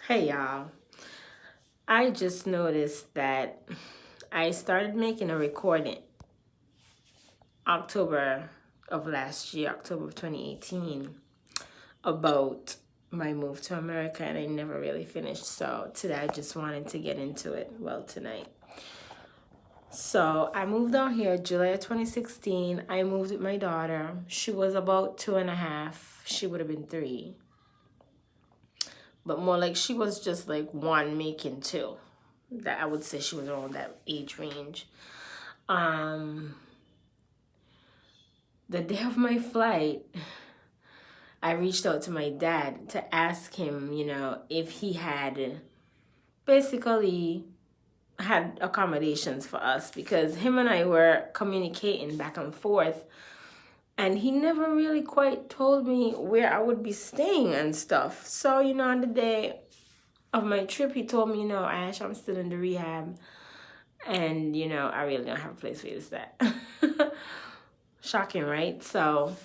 Hey y'all, I just noticed that I started making a recording October of last year, October of 2018, about my move to America, and I never really finished. So today I just wanted to get into it. Well, tonight. So I moved out here July of 2016. I moved with my daughter. She was about 2.5. She would have been 3. But more like she was just like 1 making 2. That I would say she was around that age range. Um, the day of my flight, I reached out to my dad to ask him, if he had basically had accommodations for us because him and I were communicating back and forth, and he never really quite told me where I would be staying and stuff. So, on the day of my trip, he told me, Ash, I'm still in the rehab, and I really don't have a place for you to stay. Shocking, right? So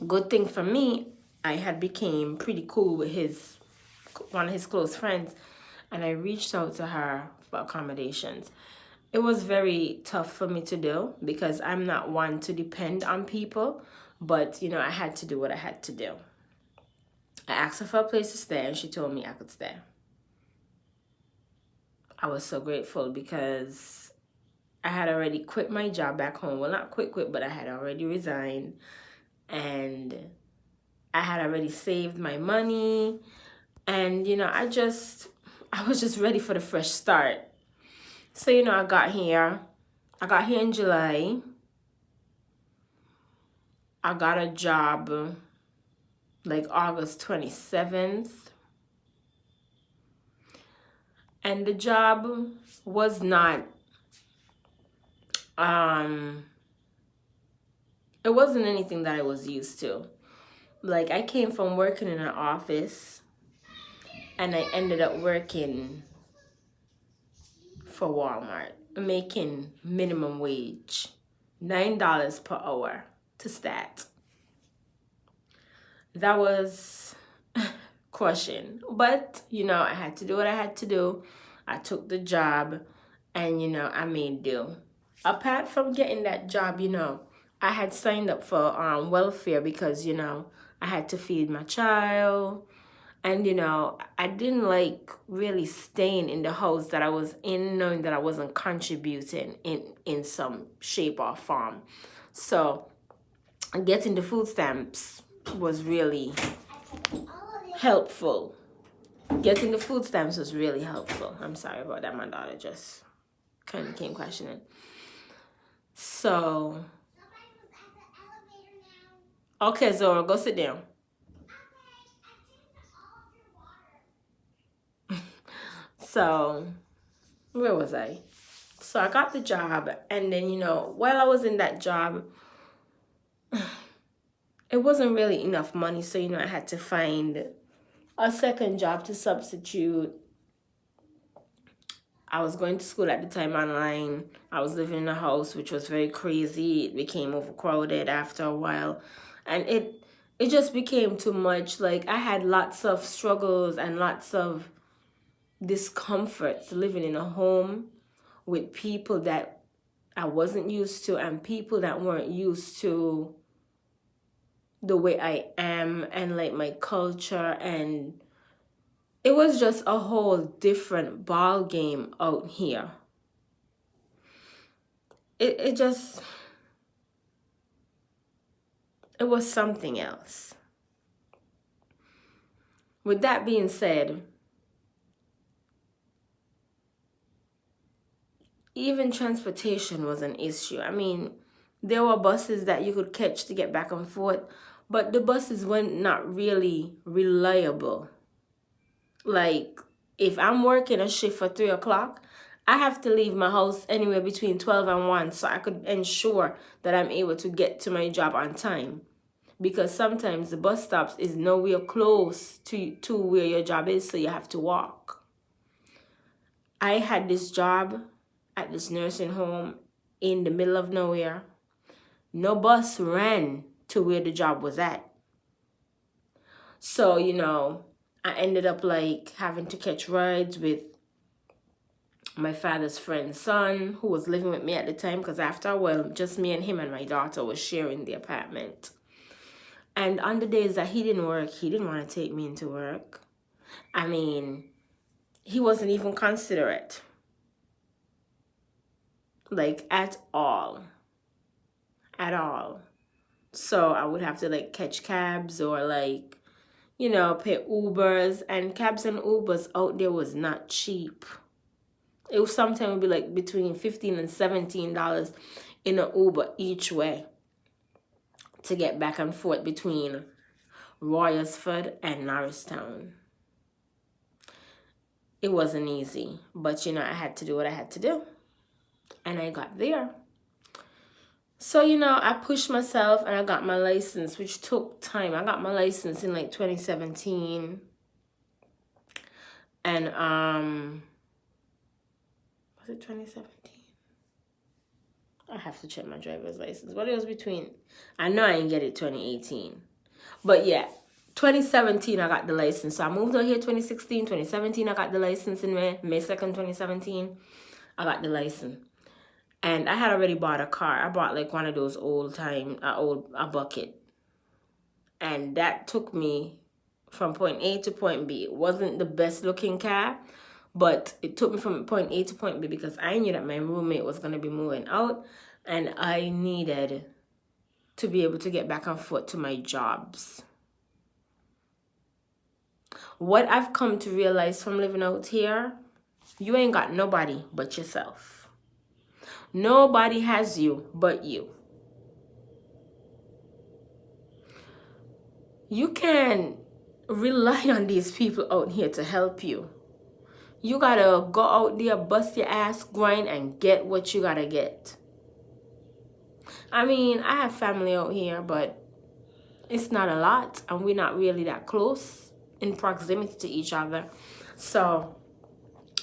good thing for me, I had became pretty cool with one of his close friends, and I reached out to her for accommodations. It was very tough for me to do because I'm not one to depend on people, but I had to do what I had to do. I asked her for a place to stay, and she told me I could stay. I was so grateful because I had already quit my job back home. Well, not quit, but I had already resigned, and I had already saved my money, and I was just ready for the fresh start. So I got here in July. I got a job like August 27th, and the job was not it wasn't anything that I was used to. Like, I came from working in an office, and I ended up working for Walmart, making minimum wage, $9 per hour to start. That was crushing, but I had to do what I had to do. I took the job, and I made do. Apart from getting that job, I had signed up for welfare because I had to feed my child. And I didn't like really staying in the house that I was in, knowing that I wasn't contributing in some shape or form. So getting the food stamps was really helpful. Getting the food stamps was really helpful. I'm sorry about that. My daughter just kind of came crashing in. So, okay, Zora, go sit down. So, where was I? So I got the job, and then while I was in that job, it wasn't really enough money, so I had to find a second job to substitute. I was going to school at the time online. I was living in a house which was very crazy. It became overcrowded after a while, and it just became too much. Like, I had lots of struggles and lots of discomforts living in a home with people that I wasn't used to, and people that weren't used to the way I am and like my culture, and it was just a whole different ball game out here. It just, it was something else. With that being said, even transportation was an issue. I mean, there were buses that you could catch to get back and forth, but the buses were not really reliable. Like, if I'm working a shift for 3 o'clock, I have to leave my house anywhere between 12 and 1 so I could ensure that I'm able to get to my job on time. Because sometimes the bus stops is nowhere close to where your job is, so you have to walk. I had this job at this nursing home in the middle of nowhere. No bus ran to where the job was at. So, I ended up like having to catch rides with my father's friend's son who was living with me at the time, because after a while just me and him and my daughter was sharing the apartment. And on the days that he didn't work, he didn't want to take me into work. I mean, he wasn't even considerate, like at all. So I would have to like catch cabs or like, pay Ubers, and cabs and Ubers out there was not cheap. It was sometimes would be like between $15 and $17 in an Uber each way to get back and forth between Royersford and Norristown. It wasn't easy, but I had to do what I had to do, and I got there. So, I pushed myself and I got my license, which took time. I got my license in like 2017. And, was it 2017? I have to check my driver's license. But it was between, I know I didn't get it 2018. But yeah, 2017 I got the license. So I moved out here 2016, 2017 I got the license in May 2nd, 2017. I got the license. And I had already bought a car. I bought like one of those a bucket. And that took me from point A to point B. It wasn't the best looking car, but it took me from point A to point B because I knew that my roommate was going to be moving out and I needed to be able to get back and forth to my jobs. What I've come to realize from living out here, you ain't got nobody but yourself. Nobody has you but you. You can rely on these people out here to help you. You gotta go out there, bust your ass, grind, and get what you gotta get. I mean, I have family out here, but it's not a lot, and we're not really that close in proximity to each other. So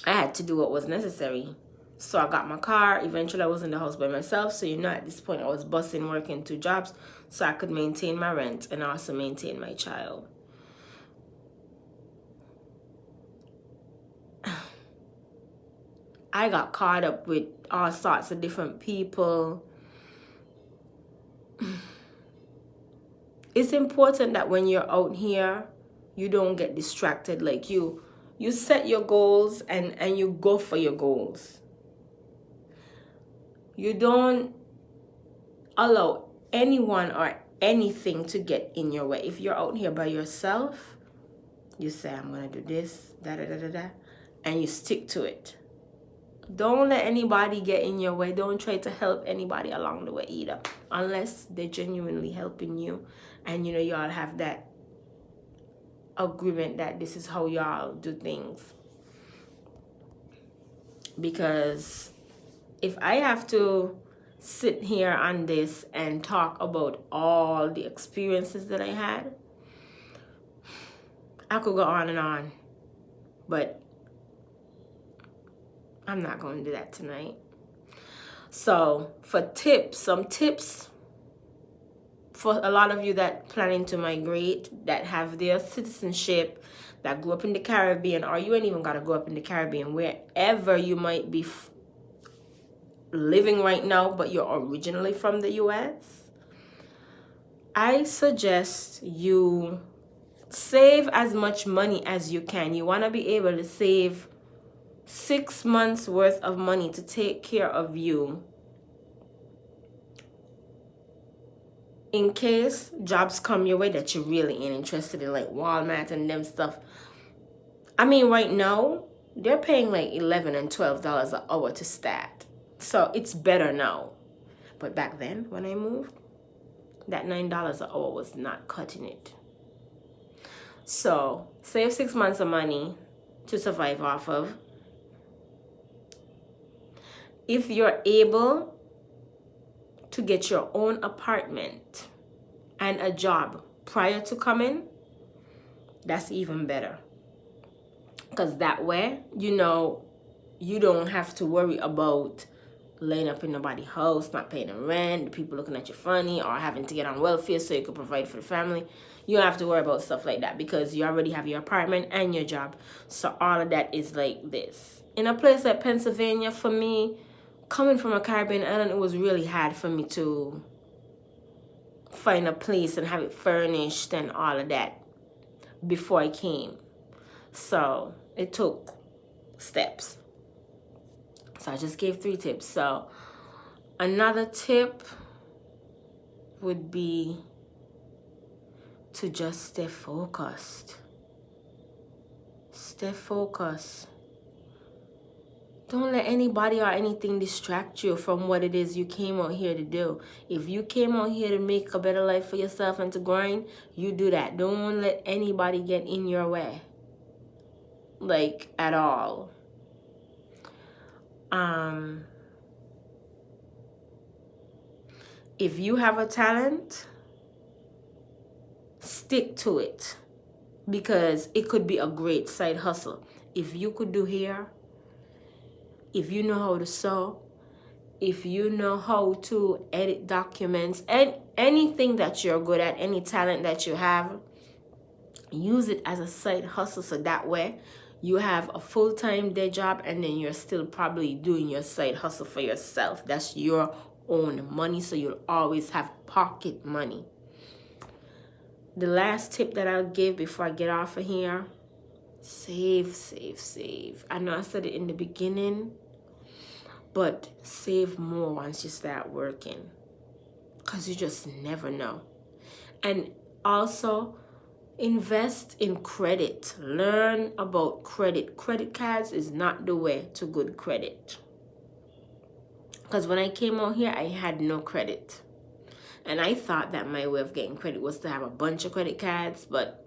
I had to do what was necessary. So I got my car. Eventually I was in the house by myself. So at this point I was busting, working 2 jobs so I could maintain my rent and also maintain my child. I got caught up with all sorts of different people. It's important that when you're out here, you don't get distracted. Like you set your goals and you go for your goals. You don't allow anyone or anything to get in your way. If you're out here by yourself, you say, I'm going to do this, and you stick to it. Don't let anybody get in your way. Don't try to help anybody along the way either, unless they're genuinely helping you and y'all have that agreement that this is how y'all do things. Because if I have to sit here on this and talk about all the experiences that I had, I could go on and on, but I'm not going to do that tonight. So for some tips for a lot of you that planning to migrate, that have their citizenship, that grew up in the Caribbean, or you ain't even got to grow up in the Caribbean, wherever you might be living right now, but you're originally from the US, I suggest you save as much money as you can. You want to be able to save 6 months worth of money to take care of you in case jobs come your way that you really ain't interested in, like Walmart and them stuff. I mean, right now they're paying like $11 and $12 an hour to start. So it's better now. But back then, when I moved, that $9 an hour was not cutting it. So save 6 months of money to survive off of. If you're able to get your own apartment and a job prior to coming, that's even better. Because that way, you don't have to worry about laying up in nobody's house, not paying the rent, the people looking at you funny, or having to get on welfare so you can provide for the family. You don't have to worry about stuff like that because you already have your apartment and your job. So all of that is like this. In a place like Pennsylvania, for me, coming from a Caribbean island, it was really hard for me to find a place and have it furnished and all of that before I came. So it took steps. So I just gave 3 tips. So another tip would be to just stay focused. Stay focused. Don't let anybody or anything distract you from what it is you came out here to do. If you came out here to make a better life for yourself and to grind, you do that. Don't let anybody get in your way. Like, at all. If you have a talent, stick to it, because it could be a great side hustle. If you could do hair, if you know how to sew, if you know how to edit documents, and anything that you're good at, any talent that you have, use it as a side hustle, so that way you have a full-time day job and then you're still probably doing your side hustle for yourself. That's your own money, so you'll always have pocket money. The last tip that I'll give before I get off of here: save, save, save. I know I said it in the beginning, but save more once you start working, because you just never know. And also, invest in credit. Learn about credit. Credit cards is not the way to good credit. Because when I came out here, I had no credit. And I thought that my way of getting credit was to have a bunch of credit cards, but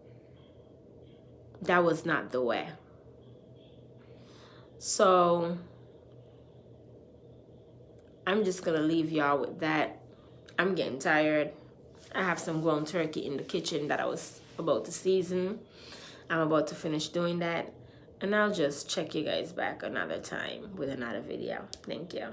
that was not the way. So I'm just going to leave y'all with that. I'm getting tired. I have some ground turkey in the kitchen that I was about to season. I'm about to finish doing that. And I'll just check you guys back another time with another video. Thank you.